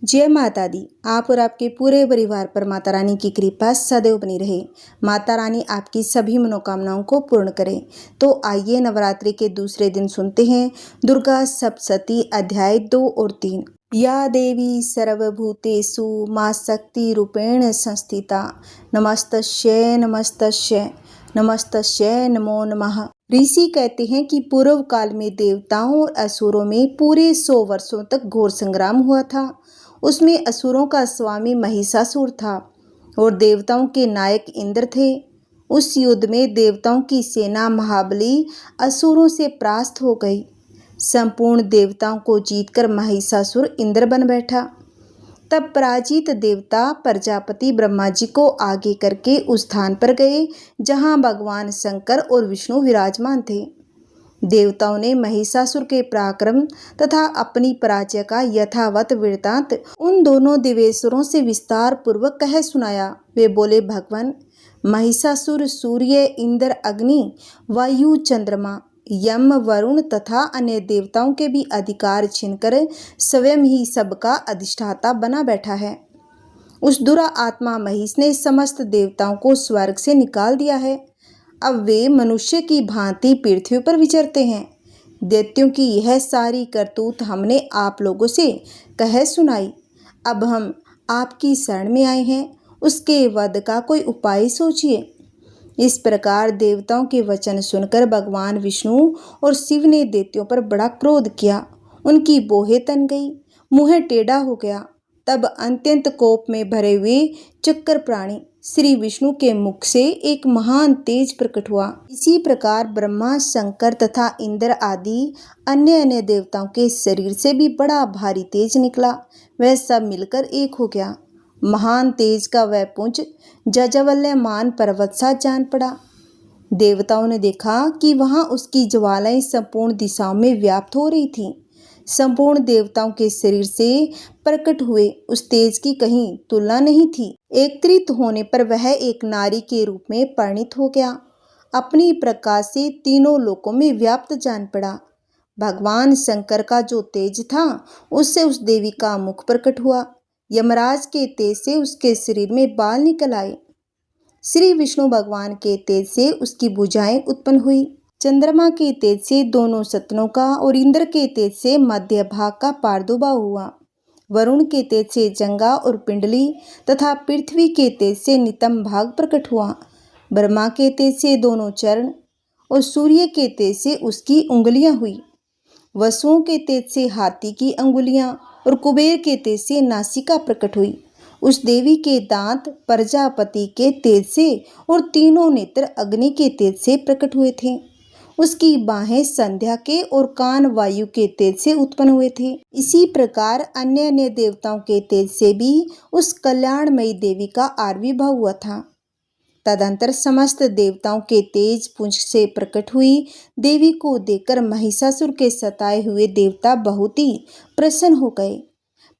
जय माता दी। आप और आपके पूरे परिवार पर माता रानी की कृपा सदैव बनी रहे। माता रानी आपकी सभी मनोकामनाओं को पूर्ण करें। तो आइए नवरात्रि के दूसरे दिन सुनते हैं दुर्गा सप्तशती अध्याय 2 और 3। या देवी सर्वभूतेषु मां शक्ति रूपेण संस्थिता नमस्तस्यै नमस्तस्यै नमस्तस्यै नमो नमः। ऋषि कहते हैं कि पूर्व काल में देवताओं और असुरों में पूरे 100 वर्षों तक घोर संग्राम हुआ था। उसमें असुरों का स्वामी महिषासुर था और देवताओं के नायक इंद्र थे। उस युद्ध में देवताओं की सेना महाबली असुरों से परास्त हो गई। संपूर्ण देवताओं को जीतकर महिषासुर इंद्र बन बैठा। तब पराजित देवता प्रजापति ब्रह्मा जी को आगे करके उस स्थान पर गए जहां भगवान शंकर और विष्णु विराजमान थे। देवताओं ने महिषासुर के पराक्रम तथा अपनी पराजय का यथावत वृत्तांत उन दोनों दिव्येश्वरों से विस्तार पूर्वक कह सुनाया। वे बोले, भगवान, महिषासुर सूर्य, इंद्र, अग्नि, वायु, चंद्रमा, यम, वरुण तथा अन्य देवताओं के भी अधिकार छीनकर स्वयं ही सबका अधिष्ठाता बना बैठा है। उस दुरा आत्मा महिष ने समस्त देवताओं को स्वर्ग से निकाल दिया है। अब वे मनुष्य की भांति पृथ्वी पर विचरते हैं। दैत्यों की यह सारी करतूत हमने आप लोगों से कह सुनाई। अब हम आपकी शरण में आए हैं, उसके वध का कोई उपाय सोचिए। इस प्रकार देवताओं के वचन सुनकर भगवान विष्णु और शिव ने दैत्यों पर बड़ा क्रोध किया। उनकी बोहें तन गई, मुंह टेढ़ा हो गया। तब अत्यंत कोप में भरे हुए चक्र प्राणी श्री विष्णु के मुख से एक महान तेज प्रकट हुआ। इसी प्रकार ब्रह्मा, शंकर तथा इंद्र आदि अन्य अन्य देवताओं के शरीर से भी बड़ा भारी तेज निकला। वह सब मिलकर एक हो गया। महान तेज का वह पुंज जजवल्यमान पर्वत सा जान पड़ा। देवताओं ने देखा कि वहां उसकी ज्वालाएं संपूर्ण दिशाओं में व्याप्त हो रही थीं। संपूर्ण देवताओं के शरीर से प्रकट हुए उस तेज की कहीं तुलना नहीं थी। एकत्रित होने पर वह एक नारी के रूप में परिणित हो गया। अपनी प्रकाश से तीनों लोकों में व्याप्त जान पड़ा। भगवान शंकर का जो तेज था उससे उस देवी का मुख प्रकट हुआ। यमराज के तेज से उसके शरीर में बाल निकल आए। श्री विष्णु भगवान के तेज से उसकी भुजाएं उत्पन्न हुई। चंद्रमा के तेज से दोनों सतनों का और इंद्र के तेज से मध्य भाग का प्रादुर्भाव हुआ। वरुण के तेज से जंगा और पिंडली तथा पृथ्वी के तेज से नितंब भाग प्रकट हुआ। ब्रह्मा के तेज से दोनों चरण और सूर्य के तेज से उसकी उंगलियां हुई। वसुओं के तेज से हाथी की अंगुलियां और कुबेर के तेज से नासिका प्रकट हुई। उस देवी के दांत प्रजापति के तेज से और तीनों नेत्र अग्नि के तेज से प्रकट हुए थे। उसकी बाहें संध्या के और कान वायु के तेज से उत्पन्न हुए थे। इसी प्रकार अन्य अन्य देवताओं के तेज से भी उस कल्याणमयी देवी का आविर्भाव हुआ था। तदंतर समस्त देवताओं के तेज पुंज से प्रकट हुई देवी को देखकर महिषासुर के सताए हुए देवता बहुत ही प्रसन्न हो गए।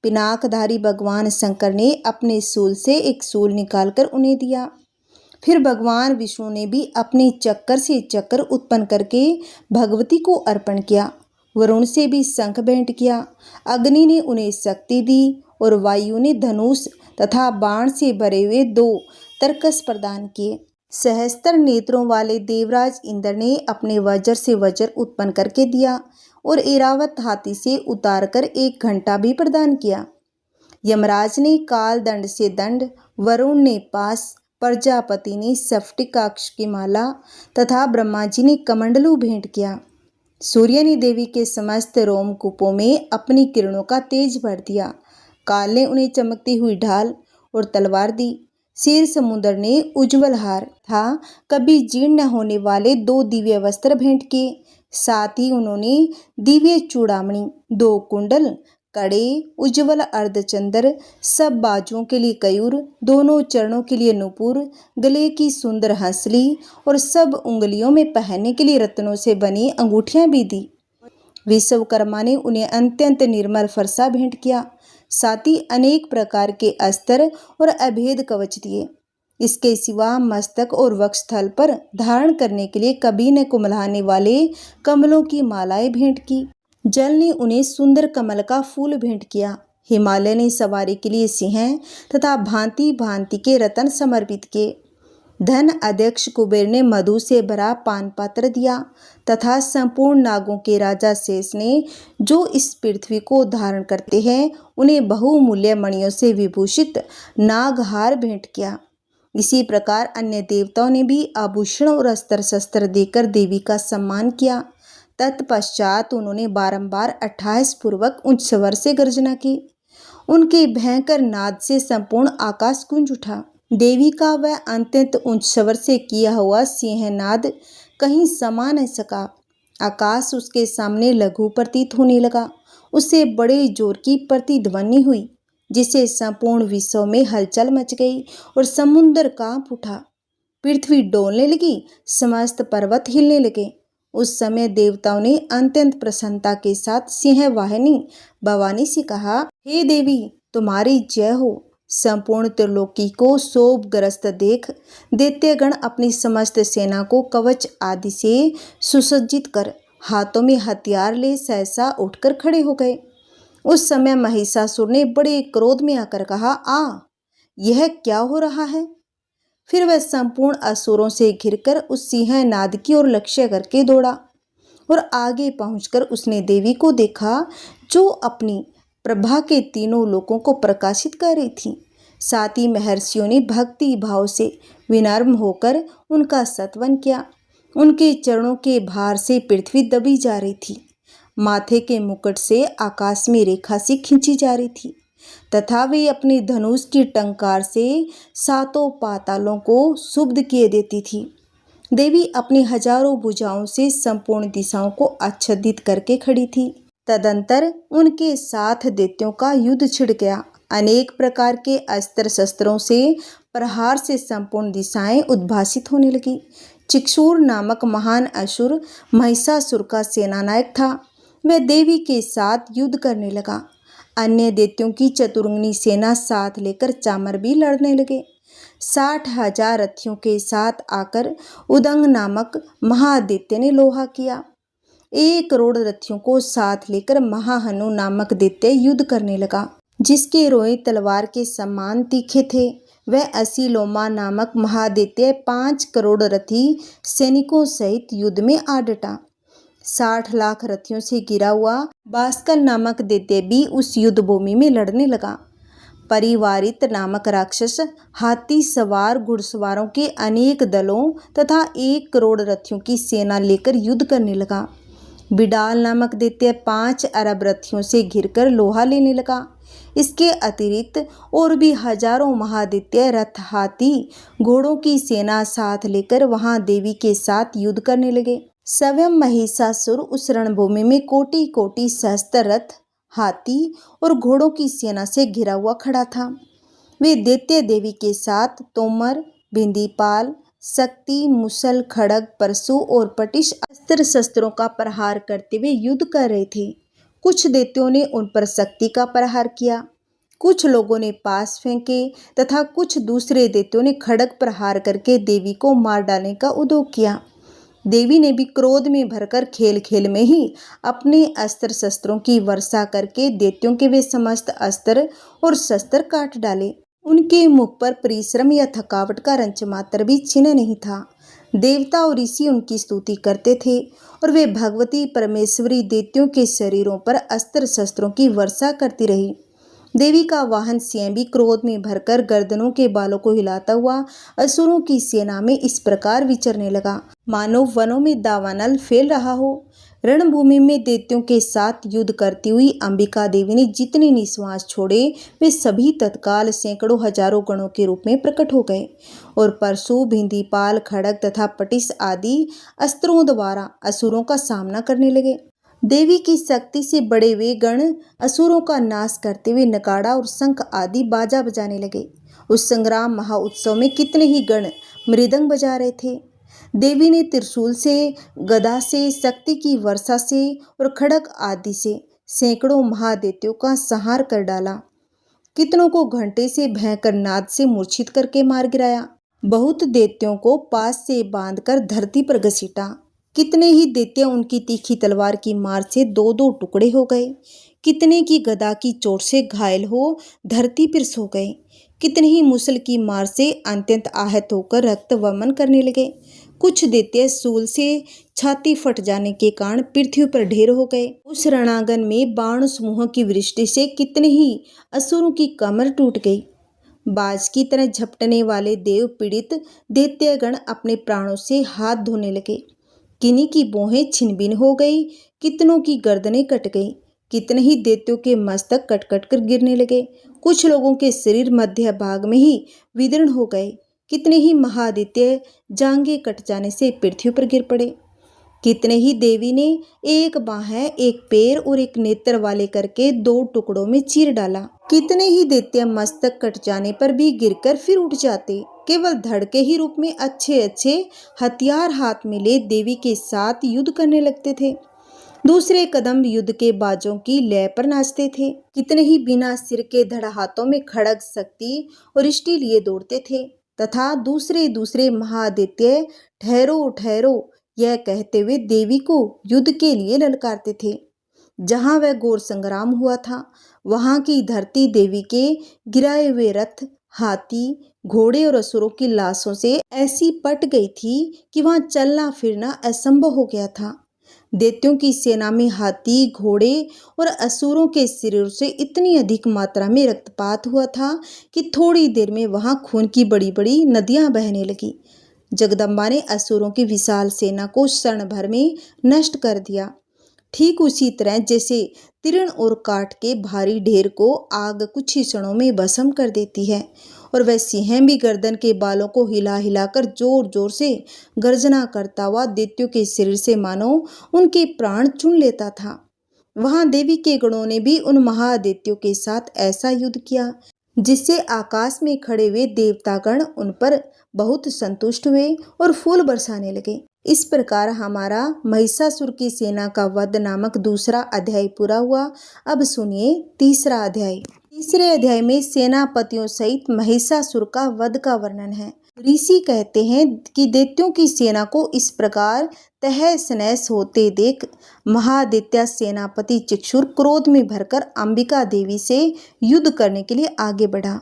पिनाकधारी भगवान शंकर ने अपने शूल से एक शूल निकालकर उन्हें दिया। फिर भगवान विष्णु ने भी अपने चक्कर से चक्र उत्पन्न करके भगवती को अर्पण किया। वरुण से भी शंख भेंट किया। अग्नि ने उन्हें शक्ति दी और वायु ने धनुष तथा बाण से भरे हुए 2 तरकस प्रदान किए। सहस्त्र नेत्रों वाले देवराज इंद्र ने अपने वज्र से वज्र उत्पन्न करके दिया और ऐरावत हाथी से उतारकर 1 घंटा भी प्रदान किया। यमराज ने काल दंड से दंड, वरुण ने पास, प्रजापति ने स्फटिकाक्ष की माला तथा ब्रह्मा जी ने कमंडलू भेंट किया। सूर्य ने देवी के समस्त रोमकूपों में अपनी किरणों का तेज भर दिया। काल ने उन्हें चमकती हुई ढाल और तलवार दी। क्षीर समुद्र ने उज्ज्वल हार था कभी जीर्ण न होने वाले 2 दिव्य वस्त्र भेंट किए। साथ ही उन्होंने दिव्य चूड़ामणि, 2 कुंडल, कड़े, उज्ज्वल अर्धचंद्र, सब बाजुओं के लिए कयूर, दोनों चरणों के लिए नूपुर, गले की सुंदर हंसली और सब उंगलियों में पहनने के लिए रत्नों से बनी अंगूठियां भी दी। विश्वकर्मा ने उन्हें अत्यंत निर्मल फरसा भेंट किया। साथ ही अनेक प्रकार के अस्त्र और अभेद कवच दिए। इसके सिवा मस्तक और वक्षस्थल पर धारण करने के लिए कभी न कुम्हलाने वाले कमलों की मालाएं भेंट की। जल ने उन्हें सुंदर कमल का फूल भेंट किया। हिमालय ने सवारी के लिए सिंह तथा भांति भांति के रत्न समर्पित किए। धन अध्यक्ष कुबेर ने मधु से भरा पान पात्र दिया तथा संपूर्ण नागों के राजा शेष ने, जो इस पृथ्वी को धारण करते हैं, उन्हें बहुमूल्य मणियों से विभूषित नागहार भेंट किया। इसी प्रकार अन्य देवताओं ने भी आभूषण और अस्त्र शस्त्र देकर देवी का सम्मान किया। तत्पश्चात उन्होंने बारंबार अट्ठाईस पूर्वक उच्च स्वर से गर्जना की। उनके भयंकर नाद से संपूर्ण आकाश गूंज उठा। देवी का वह अत्यंत उच्च स्वर से किया हुआ सिंहनाद कहीं समा न सका। आकाश उसके सामने लघु प्रतीत होने लगा। उससे बड़े जोर की प्रतिध्वनि हुई, जिससे संपूर्ण विश्व में हलचल मच गई और समुद्र कांप उठा। पृथ्वी डोलने लगी, समस्त पर्वत हिलने लगे। उस समय देवताओं ने अत्यंत प्रसन्नता के साथ सिंहवाहिनी भवानी से कहा, हे देवी, तुम्हारी जय हो। संपूर्ण त्रिलोकी को शोभग्रस्त देख दैत्यगण अपनी समस्त सेना को कवच आदि से सुसज्जित कर हाथों में हथियार ले सहसा उठकर खड़े हो गए। उस समय महिषासुर ने बड़े क्रोध में आकर कहा, यह क्या हो रहा है? फिर वह संपूर्ण असुरों से घिरकर उस सिंहनाद की ओर लक्ष्य करके दौड़ा और आगे पहुंचकर उसने देवी को देखा, जो अपनी प्रभा के तीनों लोकों को प्रकाशित कर रही थी। साथ ही महर्षियों ने भक्ति भाव से विनम्र होकर उनका सत्वन किया। उनके चरणों के भार से पृथ्वी दबी जा रही थी। माथे के मुकुट से आकाश में रेखा सी खींची जा रही थी तथा वे अपने धनुष की टंकार से सातों पातालों को शुद्ध किए देती थी। देवी अपनी हजारों भुजाओं से संपूर्ण दिशाओं को आच्छादित करके खड़ी थी। तदंतर उनके साथ दैत्यों का युद्ध छिड़ गया। अनेक प्रकार के अस्त्र शस्त्रों से प्रहार से संपूर्ण दिशाएं उद्भासित होने लगी। चिक्षुर नामक महान असुर महिषासुर का सेनानायक था। वह देवी के साथ युद्ध करने लगा। अन्य दैत्यों की चतुरंगिनी सेना साथ लेकर चामर भी लड़ने लगे। 60,000 रथियों के साथ आकर उदंग नामक महादैत्य ने लोहा किया। 1 करोड़ रथियों को साथ लेकर महाहनु नामक दैत्य युद्ध करने लगा, जिसके रोए तलवार के समान तीखे थे। वह असीलोमा नामक महादैत्य 5 करोड़ रथी सैनिकों सहित युद्ध में आ डटा। 60 लाख रथियों से घिरा हुआ बास्कल नामक दैत्य भी उस युद्ध भूमि में लड़ने लगा। परिवारित नामक राक्षस हाथी सवार घुड़सवारों के अनेक दलों तथा 1 करोड़ रथियों की सेना लेकर युद्ध करने लगा। बिडाल नामक दैत्य 5 अरब रथियों से घिरकर लोहा लेने लगा। इसके अतिरिक्त और भी हजारों महादैत्य रथ, हाथी, घोड़ों की सेना साथ लेकर वहां देवी के साथ युद्ध करने लगे। स्वयं महिषासुर उस रणभूमि में कोटि कोटि सहस्त्र रथ, हाथी और घोड़ों की सेना से घिरा हुआ खड़ा था। वे दैत्य देवी के साथ तोमर, बिंदीपाल, शक्ति, मुसल, खड़ग, परशु और पटिश अस्त्र शस्त्रों का प्रहार करते हुए युद्ध कर रहे थे। कुछ दैत्यों ने उन पर शक्ति का प्रहार किया, कुछ लोगों ने पास फेंके तथा कुछ दूसरे दैत्यों ने खड़ग प्रहार करके देवी को मार डालने का उद्योग किया। देवी ने भी क्रोध में भरकर खेल खेल में ही अपने अस्त्र शस्त्रों की वर्षा करके दैत्यों के वे समस्त अस्त्र और शस्त्र काट डाले। उनके मुख पर परिश्रम या थकावट का रंच मात्र भी चिन्ह नहीं था। देवता और ऋषि उनकी स्तुति करते थे और वे भगवती परमेश्वरी दैत्यों के शरीरों पर अस्त्र शस्त्रों की वर्षा करती रही। देवी का वाहन सिंह भी क्रोध में भरकर गर्दनों के बालों को हिलाता हुआ असुरों की सेना में इस प्रकार विचरने लगा, मानो वनों में दावानल फैल रहा हो। रणभूमि में दैत्यों के साथ युद्ध करती हुई अंबिका देवी ने जितने निश्वास छोड़े, वे सभी तत्काल सैकड़ों हजारों गणों के रूप में प्रकट हो गए और परशु, भिंदीपाल, खड़ग तथा पटिश आदि अस्त्रों द्वारा असुरों का सामना करने लगे। देवी की शक्ति से बड़े वे गण असुरों का नाश करते हुए नगाड़ा और शंख आदि बाजा बजाने लगे। उस संग्राम महाउत्सव में कितने ही गण मृदंग बजा रहे थे। देवी ने त्रिशूल से, गदा से, शक्ति की वर्षा से और खड़ग आदि से सैकड़ों महादैत्यों का संहार कर डाला। कितनों को घंटे से भयंकर नाद से मूर्छित करके मार गिराया। बहुत दैत्यों को पास से बांधकर धरती पर घसीटा। कितने ही दैत्य उनकी तीखी तलवार की मार से 2-2 टुकड़े हो गए। कितने की गदा की चोट से घायल हो धरती पर सो गए, कितने ही मुसल की मार से अत्यंत आहत होकर रक्त वमन करने लगे। कुछ दैत्य सूल से छाती फट जाने के कारण पृथ्वी पर ढेर हो गए। उस रणांगन में बाण समूह की वृष्टि से कितने ही असुरों की कमर टूट गई। बाज की तरह झपटने वाले देव पीड़ित दैत्यगण अपने प्राणों से हाथ धोने लगे। किन्हीं की भौहें छिन-भिन हो गई, कितनों की गर्दनें कट गई, कितने ही दैत्यों के मस्तक कट कट कर गिरने लगे। कुछ लोगों के शरीर मध्य भाग में ही विदीर्ण हो गए, कितने ही महादैत्य जांघें कट जाने से पृथ्वी पर गिर पड़े। कितने ही देवी ने एक बाह, एक पैर और एक नेत्र वाले करके 2 टुकड़ों में चीर डाला। कितने ही दैत्य मस्तक कट जाने पर भी गिरकर फिर उठ जाते। केवल धड़ के ही रूप में अच्छे अच्छे हथियार हाथ में ले देवी के साथ युद्ध करने लगते थे। दूसरे कदम युद्ध के बाजों की लय पर नाचते थे। कितने ही बिना सिर के धड़ हाथों में खड़ग, शक्ति और इष्टि लिए दौड़ते थे तथा दूसरे दूसरे महादैत्य ठहरो ठहरो यह कहते हुए देवी को युद्ध के लिए ललकारते थे। जहां वह घोर संग्राम हुआ था, वहां की धरती देवी के गिराए हुए रथ, हाथी, घोड़े और असुरों की लाशों से ऐसी पट गई थी कि वहां चलना फिरना असंभव हो गया था। दैत्यों की सेना में हाथी, घोड़े और असुरों के शरीर से इतनी अधिक मात्रा में रक्तपात हुआ था कि थोड़ी देर में वहां खून की बड़ी बड़ी नदियां बहने लगी। जगदम्बा ने असुरों की विशाल सेना को क्षण भर में नष्ट कर दिया। ठीक उसी तरह जैसे तीर्ण और काठ के भारी ढेर को आग कुछ ही क्षणों में भस्म कर देती है, और वह सिंह भी गर्दन के बालों को हिला हिलाकर जोर जोर से गर्जना करता हुआ दैत्यों के शरीर से मानो उनके प्राण चुन लेता था। वहां देवी के गणों ने भी उन महादैत्यों के साथ ऐसा युद्ध किया जिससे आकाश में खड़े हुए देवतागण उन पर बहुत संतुष्ट हुए और फूल बरसाने लगे। इस प्रकार हमारा महिषासुर की सेना का वध नामक दूसरा अध्याय पूरा हुआ। अब सुनिए तीसरा अध्याय। तीसरे अध्याय में सेनापतियों सहित महिषासुर का वध का वर्णन है। ऋषि कहते हैं कि दैत्यों की सेना को इस प्रकार तहस नहस होते देख महादैत्य सेनापति चिक्षुर क्रोध में भरकर अंबिका देवी से युद्ध करने के लिए आगे बढ़ा।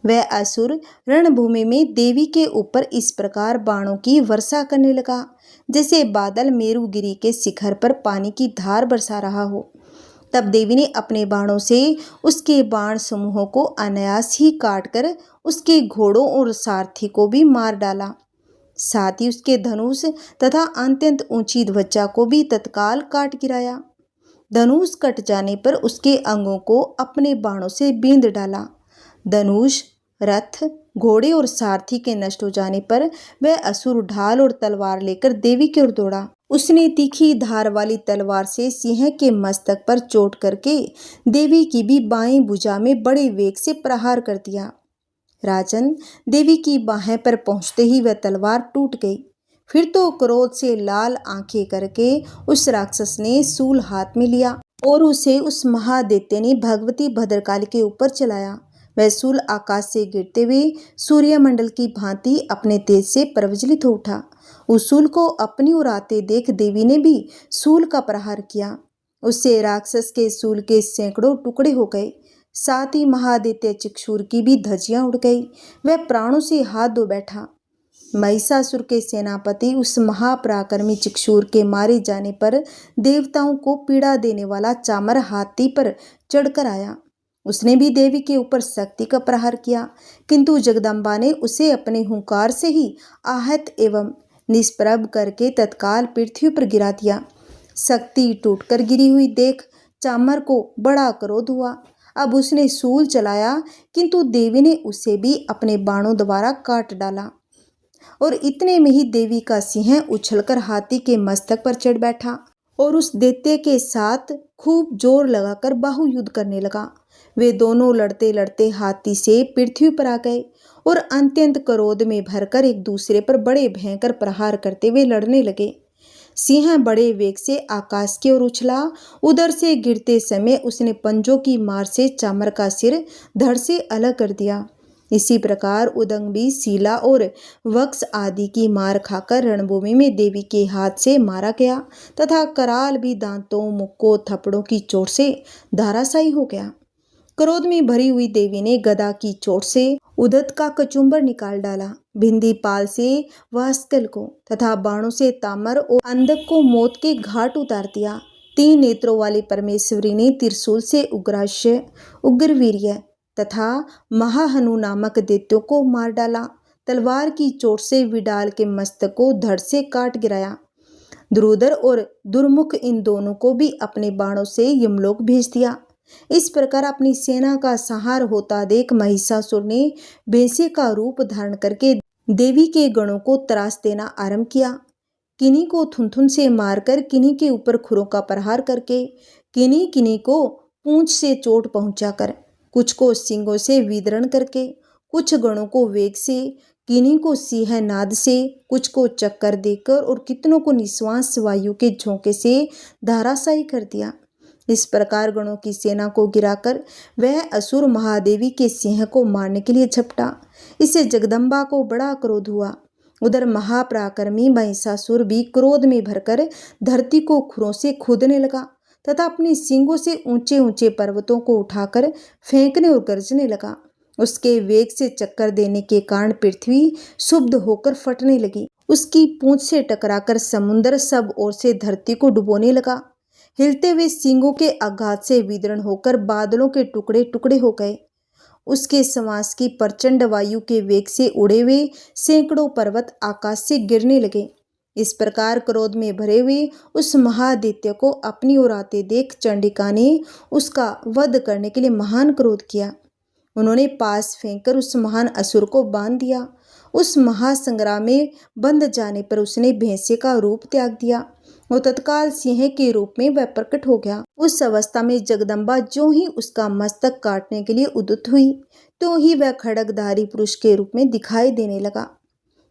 वह असुर रणभूमि में देवी के ऊपर इस प्रकार बाणों की वर्षा करने लगा जैसे बादल मेरुगिरी के शिखर पर पानी की धार बरसा रहा हो। तब देवी ने अपने बाणों से उसके बाण समूहों को अनायास ही काटकर उसके घोड़ों और सारथी को भी मार डाला। साथ ही उसके धनुष तथा अत्यंत ऊंची ध्वजा को भी तत्काल काट गिराया। धनुष कट जाने पर उसके अंगों को अपने बाणों से बींध डाला। धनुष, रथ, घोड़े और सारथी के नष्ट हो जाने पर वह असुर ढाल और तलवार लेकर देवी की ओर दौड़ा। उसने तीखी धार वाली तलवार से सिंह के मस्तक पर चोट करके देवी की भी बाएं भुजा में बड़े वेग से प्रहार कर दिया। राजन, देवी की बाहें पर पहुंचते ही वह तलवार टूट गई। फिर तो क्रोध से लाल आंखें करके उस राक्षस ने सूल हाथ में लिया और उसे उस महादैत्य ने भगवती भद्रकाली के ऊपर चलाया। वह सूल आकाश से गिरते हुए सूर्यमंडल की भांति अपने तेज से प्रज्वलित हो उठा। उस सूल को अपनी ओर आते देख देवी ने भी सूल का प्रहार किया। उससे राक्षस के सूल के सैकड़ों टुकड़े हो गए। साथ ही महादैत्य चिक्षुर की भी धज्जियां उड़ गई। वह प्राणों से हाथ धो बैठा। महिषासुर के सेनापति उस महापराक्रमी चिक्षुर के मारे जाने पर देवताओं को पीड़ा देने वाला चामर हाथी पर चढ़कर आया। उसने भी देवी के ऊपर शक्ति का प्रहार किया, किंतु जगदम्बा ने उसे अपने हुंकार से ही आहत एवं निष्प्रभ करके तत्काल पृथ्वी पर गिरा दिया। शक्ति टूटकर गिरी हुई देख चामर को बड़ा क्रोध हुआ। अब उसने सूल चलाया, किंतु देवी ने उसे भी अपने बाणों द्वारा काट डाला और इतने में ही देवी का सिंह उछलकर हाथी के मस्तक पर चढ़ बैठा और उस दैत्य के साथ खूब जोर लगाकर बाहुयुद्ध करने लगा। वे दोनों लड़ते लड़ते हाथी से पृथ्वी पर आ गए और अत्यंत क्रोध में भरकर एक दूसरे पर बड़े भयंकर प्रहार करते हुए लड़ने लगे। सिंह बड़े वेग से आकाश की ओर उछला। उधर से गिरते समय उसने पंजों की मार से चामर का सिर धड़ से अलग कर दिया। इसी प्रकार उदंग भी सीला और वक्स आदि की मार खाकर रणभूमि में देवी के हाथ से मारा गया तथा कराल भी दांतों, मुक्कों, थप्पड़ों की चोट से धराशायी हो गया। क्रोध में भरी हुई देवी ने गदा की चोट से उदत का कचुम्बर निकाल डाला, भिंदी पाल से वास्कल को तथा बाणों से तामर और अंधक को मौत के घाट उतार दिया। 3 नेत्रों वाली परमेश्वरी ने त्रिशूल से उग्राश्य, उग्रवीर्य तथा महाहनु नामक दैत्यों को मार डाला। तलवार की चोट से विडाल के मस्तक को धड़ से काट गिराया। द्रुदर और दुर्मुख इन दोनों को भी अपने बाणों से यमलोक भेज दिया। इस प्रकार अपनी सेना का संहार होता देख महिषासुर ने भैंसे का रूप धारण करके देवी के गणों को त्रास देना आरंभ किया। किन्हीं को थुनथुन से मारकर, किन्हीं के ऊपर खुरों का प्रहार करके, किन्हीं किन्हीं को पूंछ से चोट पहुंचाकर, कुछ को सींगों से विदरण करके, कुछ गणों को वेग से, किन्हीं को सिंह नाद से, कुछ को चक्कर देकर और कितनों को निश्वास वायु के झोंके से धराशायी कर दिया। इस प्रकार गणों की सेना को गिराकर वह असुर महादेवी के सिंह को मारने के लिए झपटा। इससे जगदम्बा को बड़ा क्रोध हुआ। उधर महापराक्रमी महिषासुर भी क्रोध में भरकर धरती को खुरों से खोदने लगा तथा अपने सींगों से ऊंचे ऊंचे पर्वतों को उठाकर फेंकने और गरजने लगा। उसके वेग से चक्कर देने के कारण पृथ्वी क्षुब्ध होकर फटने लगी। उसकी पूंछ से टकराकर समुद्र सब ओर से धरती को डुबोने लगा। हिलते हुए सींगों के आघात से विदीर्ण होकर बादलों के टुकड़े टुकड़े हो गए। उसके श्वास की प्रचंड वायु के वेग से उड़े हुए सैकड़ों पर्वत आकाश से गिरने लगे। इस प्रकार क्रोध में भरे हुए उस महादैत्य को अपनी ओर आते देख चंडिका ने उसका वध करने के लिए महान क्रोध किया। उन्होंने पास फेंककर उस महान असुर को बांध दिया। उस महासंग्राम में बंध जाने पर उसने भैंसे का रूप त्याग दिया। वो तत्काल सिंह के रूप में वह प्रकट हो गया। उस अवस्था में जगदम्बा जो ही उसका मस्तक काटने के लिए उद्यत हुई, तो ही वह खड्गधारी पुरुष के रूप में दिखाई देने लगा।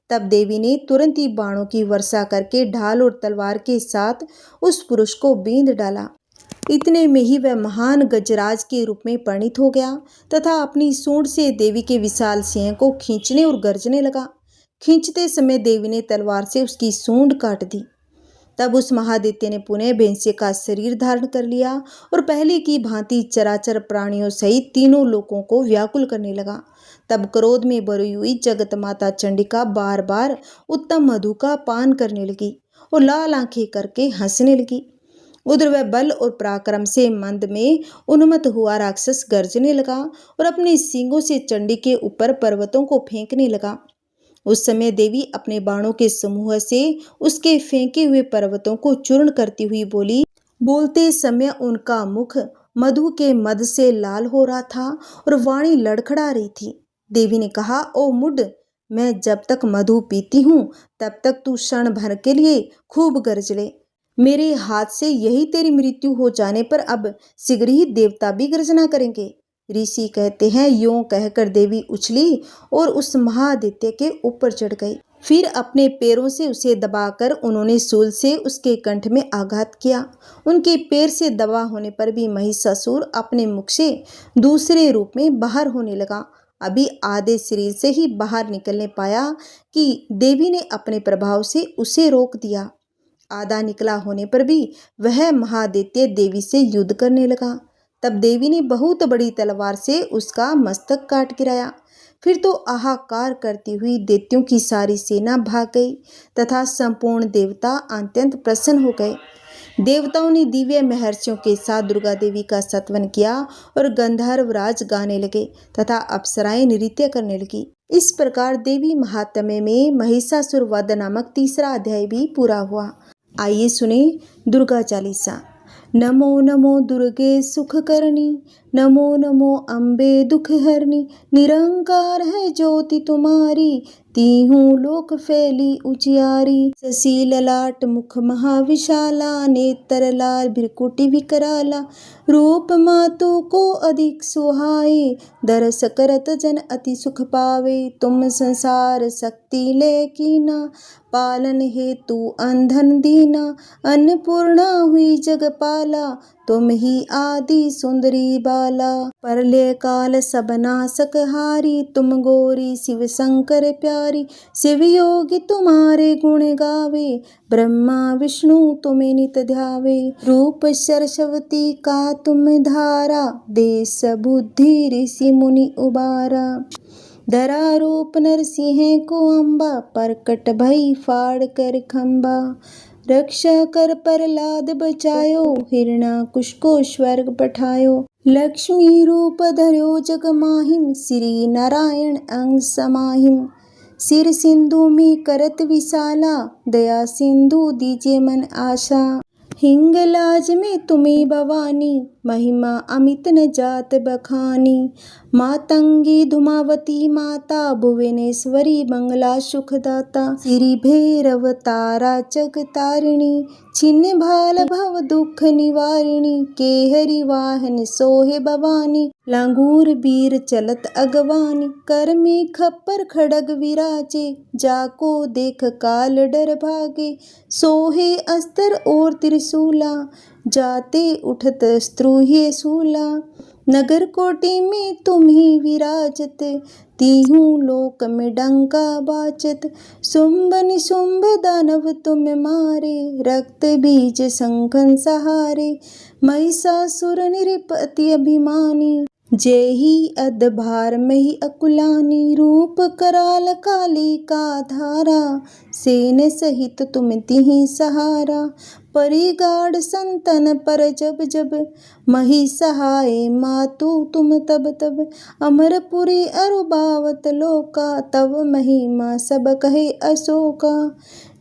तब देवी ने तुरंत ही बाणों की वर्षा करके ढाल और तलवार के साथ उस पुरुष को बींध डाला। इतने में ही वह महान गजराज के रूप में परिणित हो गया तथा अपनी सूंड से देवी के विशाल सिंह को खींचने और गरजने लगा। खींचते समय देवी ने तलवार से उसकी सूंड काट दी। तब उस महादैत्य ने पुनः भैंसे का शरीर धारण कर लिया और पहले की भांति चराचर प्राणियों सहित तीनों लोकों को व्याकुल करने लगा। तब क्रोध में भरी हुई जगत माता चंडिका बार बार उत्तम मधु का पान करने लगी और लाल आंखें करके हंसने लगी। उधर वह बल और पराक्रम से मंद में उन्मत्त हुआ राक्षस गर्जने लगा और अपने सींगों से चंडी के ऊपर पर्वतों को फेंकने लगा। उस समय देवी अपने बाणों के समूह से उसके फेंके हुए पर्वतों को चूर्ण करती हुई बोली। बोलते समय उनका मुख मधु के मद से लाल हो रहा था और वाणी लड़खड़ा रही थी। देवी ने कहा, ओ मुड, मैं जब तक मधु पीती हूँ तब तक तू क्षण भर के लिए खूब गरज ले। मेरे हाथ से यही तेरी मृत्यु हो जाने पर अब शीघ्र ही देवता भी गर्जना करेंगे। ऋषि कहते हैं, यूं कहकर देवी उछली और उस महादित्य के ऊपर चढ़ गई। फिर अपने पैरों से उसे दबाकर उन्होंने शूल से उसके कंठ में आघात किया। उनके पैर से दबा होने पर भी महिषासुर अपने मुख से दूसरे रूप में बाहर होने लगा। अभी आधे शरीर से ही बाहर निकलने पाया कि देवी ने अपने प्रभाव से उसे रोक दिया। आधा निकला होने पर भी वह महादैत्य देवी से युद्ध करने लगा। तब देवी ने बहुत बड़ी तलवार से उसका मस्तक काट गिराया। फिर तो हाहाकार करती हुई दैत्यों की सारी सेना भाग गई तथा संपूर्ण देवता अत्यंत प्रसन्न हो गए। देवताओं ने दिव्य महर्षियों के साथ दुर्गा देवी का स्तवन किया और गंधर्वराज गाने लगे तथा अप्सराएं नृत्य करने लगी। इस प्रकार देवी महात्म्य में महिषासुर वध नामक तीसरा अध्याय भी पूरा हुआ। आइए सुने दुर्गा चालीसा। नमो नमो दुर्गे सुख करनी, नमो नमो अम्बे दुख हरनी। निरंकार है ज्योति तुम्हारी, तीहूं लोक फैली उजियारी। शशि ललाट मुख महाविशाला, नेत्र लाल भ्रिकुटि विकराला। रूप मातु को अधिक सुहाए, दरस करत जन अति सुख पावे। तुम संसार शक्ति ले कीना, पालन हेतु अंधन दीना। अन्नपूर्णा हुई जगपाला, तुम ही आदि सुंदरी बाला। प्रलय काल सब नासक हारी, तुम गौरी शिव शंकर प्यारी। शिव योगी तुम्हारे गुण गावे, ब्रह्मा विष्णु तुम्हें नित ध्यावे। रूप सरस्वती का तुम धारा, देश बुद्धि ऋषि मुनि उबारा। धरा रूप नरसिंह को अम्बा, प्रकट भई फाड़ कर खम्बा। रक्षा कर प्रहलाद बचायो, हिरण्याकुश को स्वर्ग पठायो। लक्ष्मी रूप धर्यो जग माहिम, श्री नारायण अंग समाहिम। सिर सिंधु में करत विशाला, दया सिंधु दीजिए मन आशा। हिंगलाज में तुम्हें भवानी, महिमा अमित न जात बखानी। मातंगी धुमावती माता, भुवनेश्वरी मंगला सुखदाता। श्री भैरव तारा जगतारिणी, छिन्न भाल भव दुख निवारिणी। केहरि वाहन सोहे भवानी, लांगूर वीर चलत अगवानी। कर में खप्पर खड़ग विराजे, जाको देख काल डर भागे। सोहे अस्त्र और त्रिशूला, जाते उठत स्त्रूहे शूला। नगर कोटि में तुम ही विराजत, तीहूं लोक में डंका बाचत। शुंभ निशुंभ दानव तुम मारे, रक्त बीज शंखन सहारे। महिषासुर निरपति अभिमानी, जय ही अधभार मही अकुलानी। रूप कराल काली का धारा, सेन सहित तुम तिहि सहारा। परिगाढ़ संतन पर जब जब, मही सहाय मातु तुम तब तब। अमरपुरी अरुबावत लोका, तव महिमा सब कहे अशोका।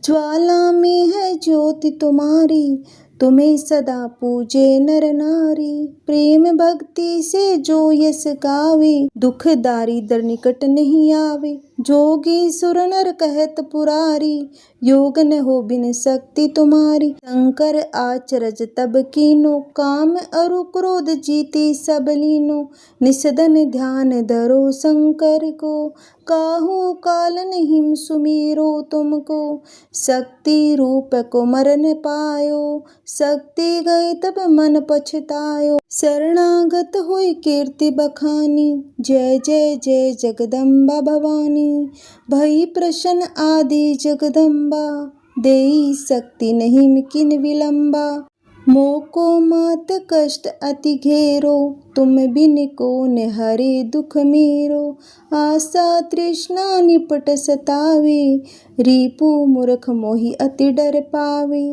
ज्वाला में है ज्योति तुम्हारी, तुम्हें सदा पूजे नर नारी। प्रेम भक्ति से जो यस गावे, दुख दारिद्र निकट नहीं आवे। जोगी सुर नर कहत पुरारी, योग न हो बिन शक्ति तुम्हारी। शंकर आचरज तब कीनो, काम अरु क्रोध जीती सब लीनो। निषदन ध्यान धरो शंकर को, काहू काल नहीं सुमीरो तुमको। शक्ति रूप को मरन पायो, शक्ति गए तब मन पछतायो। शरणागत हुई कीर्ति बखानी, जय जय जय जगदम्बा भवानी। भई प्रसन्न आदि जगदम्बा, देई शक्ति नहीं किन विलम्बा। मोको मात कष्ट अति घेरो, तुम बिन कोन हरे दुख मेरो। आशा तृष्णा निपट सतावे, रिपु मूर्ख मोहि अति डर पावे।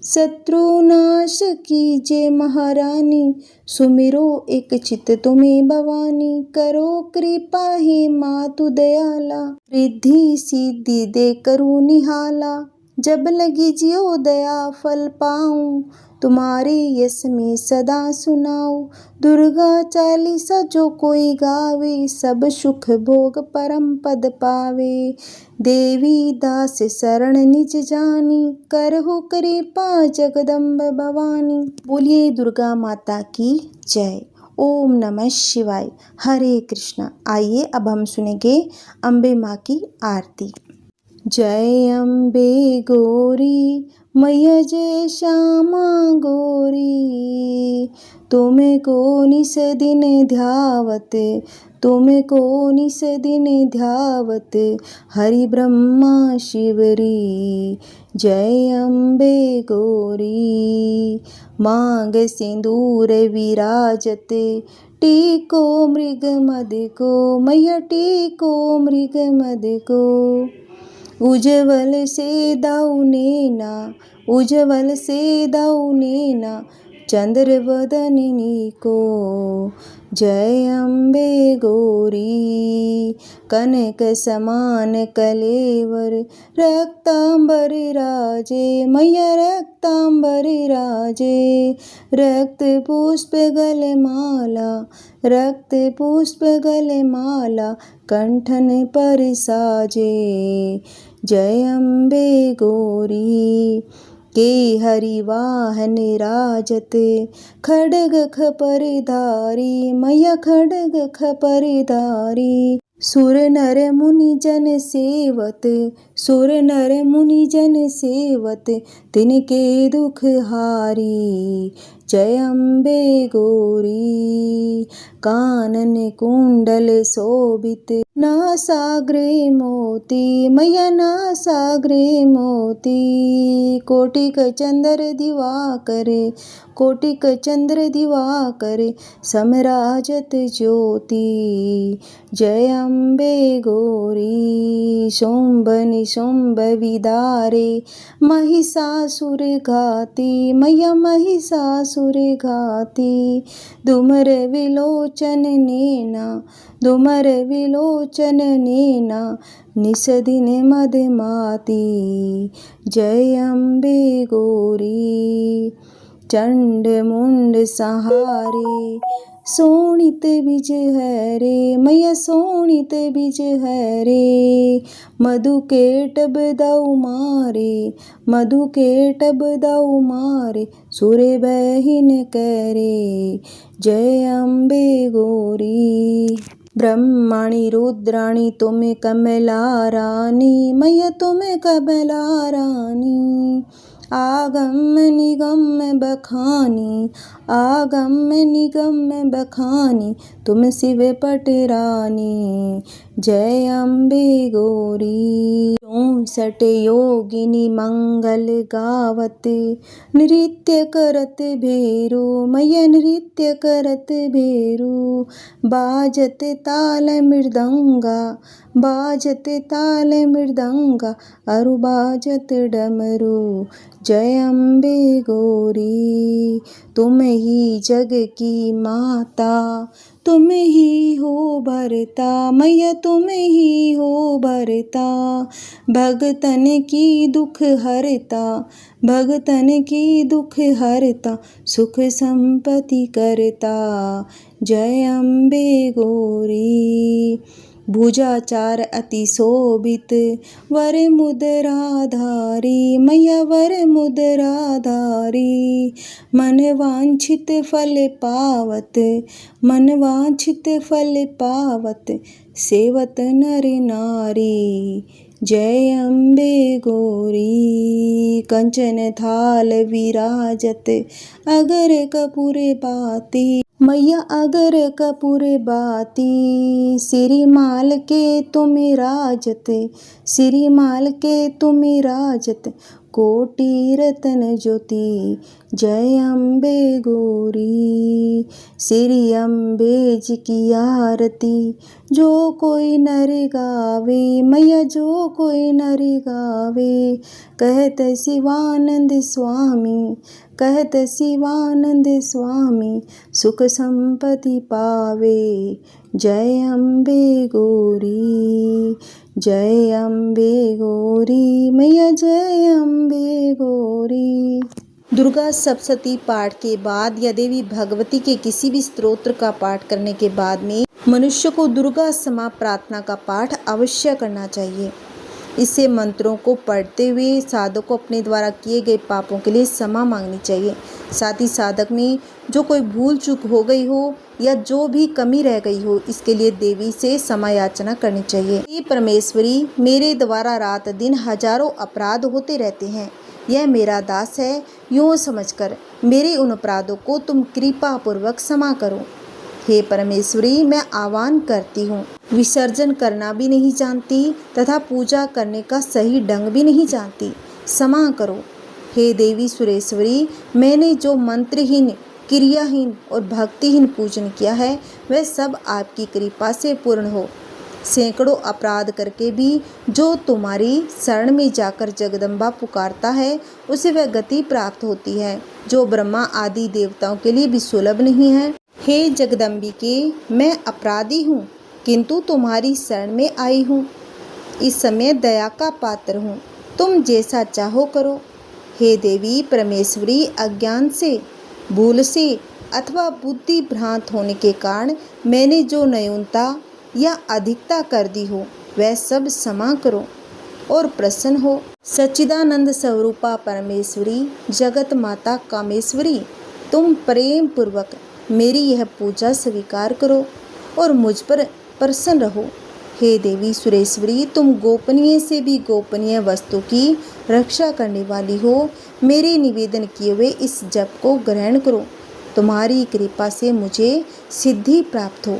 शत्रु नाश कीजे महारानी, सुमिरो एक चित तुम्हें भवानी। करो कृपा हे मातु दयाला, रिद्धि सिद्धि दे करू निहाला। जब लगी जियो दया फल पाऊं, तुम्हारे यश में सदा सुनाऊं। दुर्गा चालीसा जो कोई गावे, सब सुख भोग परम पद पावे। देवी दास शरण निज जानी, करहु कृपा जगदम्ब भवानी। बोलिए दुर्गा माता की जय। ओम नमः शिवाय। हरे कृष्णा। आइए अब हम सुनेंगे अम्बे माँ की आरती। जय अम्बे गौरी, मैया जय श्यामा गौरी। तुमको निस दिन ध्यावत, तुमको निस दिन ध्यावत, हरि ब्रह्मा शिवरी। जय अम्बे गौरी। मांग सिंदूर विराजत, टीको मृग मद को, मैया टीको मृग मद को। उज्ज्वल से दाऊ नैना, उज्ज्वल से दाऊ नैना, चंद्र वदनिनी को। जय अम्बे गौरी। कनक समान कलेवर, रक्तांबर राजे, मैया रक्तांबर राजे। रक्त पुष्प गले माला, रक्त पुष्प गले माला, कंठन पर साजे। जय अम्बे गौरी। के हरि वाहन राजत, खड्ग खपर धारी, मैया खड्ग खपर धारी। सुर नर मुनि जन सेवत, सुर नर मुनि जन सेवत, तिनके दुख हारी। जय अम्बे गौरी। कानन कुंडल शोभित, नासाग्रे मोती, मैया नासाग्रे मोती। कोटिक चंद्र दिवाकर, कोटिक चंद्र दिवाकर, समराजत ज्योति। जय अम्बे गौरी। शुंभ निशुंभ विदारे, महिषासुर घाती, मैया महिषासुर घाती। धूमर विलोचन नैना, धूमर विलोचन नैना, निस दिन मदमाती। जय अम्बे गौरी। चंड मुंड संहारे, शोणित बिज है रे, मैया शोणित बिज है रे। मधु केटब दाउ मारे, मधु केटब दाउ मारे, सुर बहिन करे। जय अम्बे गौरी। ब्रह्मणि रुद्राणि तुम कमला रानी, मैया तुम कमला रानी। आगम निगम बखानी, आगम निगम बखानी, तुम शिव पटरानी। जय अम्बे गौरी। 64 योगिनी मंगल गावत, नृत्य करत भेरू, मैया नृत्य करत भेरू। बाजत ताल मृदंगा, बाजत ताल मृदंगा, अरु बाजत डमरू। जय अम्बे गौरी। तुम ही जग की माता, तुम ही हो भरता, मैया तुम ही हो भरता। भगतन की दुख हरता, भगतन की दुख हरता, सुख संपत्ति करता। जय अम्बे गौरी। भुजाचार अति शोभित, वर मुद्राधारी, मैया वर मुद्राधारी। मन वांछित फल पावत, मन वांछित फल पावत, सेवत नर नारी। जय अम्बे गौरी। कंचन थाल विराजत, अगर कपूर बाती, मैया अगर कपूर बाती। श्रीमाल के तुम राजत, श्रीमाल के तुम राजत, कोटि रतन ज्योति। जय अम्बे गौरी। श्री अम्बे जी की आरती, जो कोई नर गावे, मैया जो कोई नर गावे। कहत शिवानंद स्वामी, कहत शिवानंद स्वामी, सुख संपत्ति पावे। जय अम्बे गौरी। जय अम्बे गौरी, मैया जय अम्बे गौरी। दुर्गा सप्तशती पाठ के बाद या देवी भगवती के किसी भी स्तोत्र का पाठ करने के बाद में मनुष्य को दुर्गा क्षमा प्रार्थना का पाठ अवश्य करना चाहिए। इससे मंत्रों को पढ़ते हुए साधक को अपने द्वारा किए गए पापों के लिए क्षमा मांगनी चाहिए। साथ ही साधक में जो कोई भूल चूक हो गई हो या जो भी कमी रह गई हो, इसके लिए देवी से क्षमा याचना करनी चाहिए। हे परमेश्वरी, मेरे द्वारा रात दिन हजारों अपराध होते रहते हैं, यह मेरा दास है, यूँ समझकर मेरे उन अपराधों को तुम कृपा पूर्वक क्षमा करो। हे परमेश्वरी, मैं आह्वान करती हूँ, विसर्जन करना भी नहीं जानती तथा पूजा करने का सही ढंग भी नहीं जानती, क्षमा करो। हे देवी सुरेश्वरी, मैंने जो मंत्रहीन, क्रियाहीन और भक्तिहीन पूजन किया है वह सब आपकी कृपा से पूर्ण हो। सैकड़ों अपराध करके भी जो तुम्हारी शरण में जाकर जगदम्बा पुकारता है उसे वह गति प्राप्त होती है, जो ब्रह्मा आदि देवताओं के लिए भी सुलभ नहीं है। हे जगदम्बिके, मैं अपराधी हूँ किंतु तुम्हारी शरण में आई हूँ। इस समय दया का पात्र हूँ, तुम जैसा चाहो करो। हे देवी परमेश्वरी, अज्ञान से, भूल से अथवा बुद्धि भ्रांत होने के कारण मैंने जो न्यूनता या अधिकता कर दी हो वह सब क्षमा करो और प्रसन्न हो। सच्चिदानंद स्वरूपा परमेश्वरी, जगत माता कामेश्वरी, तुम प्रेम पूर्वक मेरी यह पूजा स्वीकार करो और मुझ पर प्रसन्न रहो। हे देवी सुरेश्वरी, तुम गोपनीय से भी गोपनीय वस्तु की रक्षा करने वाली हो। मेरे निवेदन किए हुए इस जप को ग्रहण करो। तुम्हारी कृपा से मुझे सिद्धि प्राप्त हो।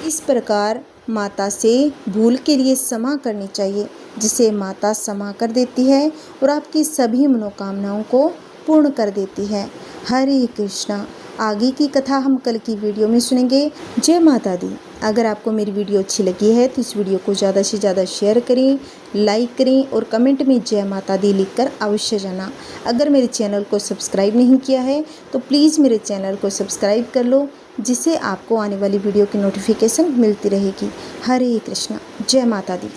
इस प्रकार माता से भूल के लिए क्षमा करनी चाहिए, जिसे माता क्षमा कर देती है और आपकी सभी मनोकामनाओं को पूर्ण कर देती है। हरे कृष्णा। आगे की कथा हम कल की वीडियो में सुनेंगे। जय माता दी। अगर आपको मेरी वीडियो अच्छी लगी है तो इस वीडियो को ज़्यादा से ज़्यादा शेयर करें, लाइक करें और कमेंट में जय माता दी लिखकर अवश्य जाना। अगर मेरे चैनल को सब्सक्राइब नहीं किया है तो प्लीज़ मेरे चैनल को सब्सक्राइब कर लो, जिससे आपको आने वाली वीडियो की नोटिफिकेशन मिलती रहेगी। हरे कृष्णा। जय माता दी।